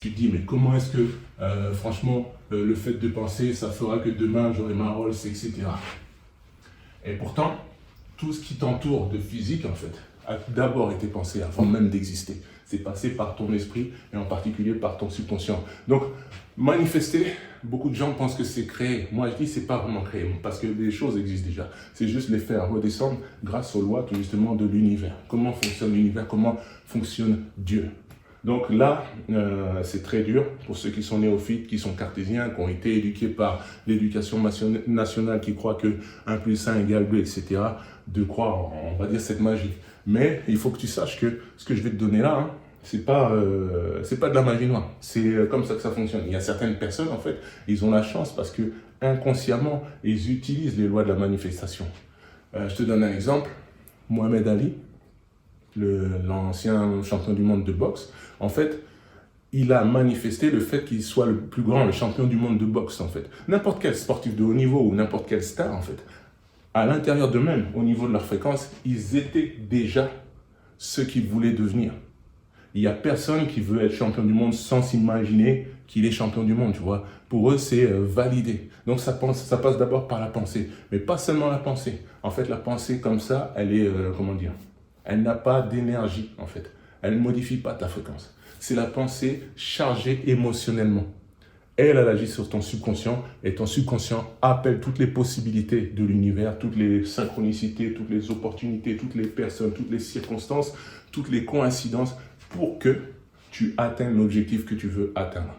Tu te dis, mais comment est-ce que, franchement, le fait de penser, ça fera que demain, j'aurai ma Rolls, etc. Et pourtant, tout ce qui t'entoure de physique, en fait, a d'abord été pensé avant même d'exister. C'est passé par ton esprit et en particulier par ton subconscient. Donc, manifester, beaucoup de gens pensent que c'est créé. Moi, je dis c'est pas vraiment créé parce que les choses existent déjà. C'est juste les faire redescendre grâce aux lois, tout justement, de l'univers. Comment fonctionne l'univers? Comment fonctionne Dieu? Donc là, c'est très dur pour ceux qui sont néophytes, qui sont cartésiens, qui ont été éduqués par l'éducation nationale, qui croient que 1 plus 1 égale 2, etc., de croire, on va dire, cette magie. Mais il faut que tu saches que ce que je vais te donner là, c'est pas de la magie noire. C'est comme ça que ça fonctionne. Il y a certaines personnes, en fait, ils ont la chance parce que inconsciemment, ils utilisent les lois de la manifestation. Je te donne un exemple. Mohamed Ali, l'ancien champion du monde de boxe, en fait, il a manifesté le fait qu'il soit le plus grand, le champion du monde de boxe, en fait. N'importe quel sportif de haut niveau ou n'importe quelle star, en fait, à l'intérieur d'eux-mêmes, au niveau de leur fréquence, ils étaient déjà ce qu'ils voulaient devenir. Il n'y a personne qui veut être champion du monde sans s'imaginer qu'il est champion du monde, tu vois. Pour eux, c'est validé. Donc ça passe d'abord par la pensée, mais pas seulement la pensée. En fait, la pensée comme ça, elle est, comment dire, elle n'a pas d'énergie, en fait. Elle ne modifie pas ta fréquence. C'est la pensée chargée émotionnellement. Elle agit sur ton subconscient et ton subconscient appelle toutes les possibilités de l'univers, toutes les synchronicités, toutes les opportunités, toutes les personnes, toutes les circonstances, toutes les coïncidences pour que tu atteignes l'objectif que tu veux atteindre.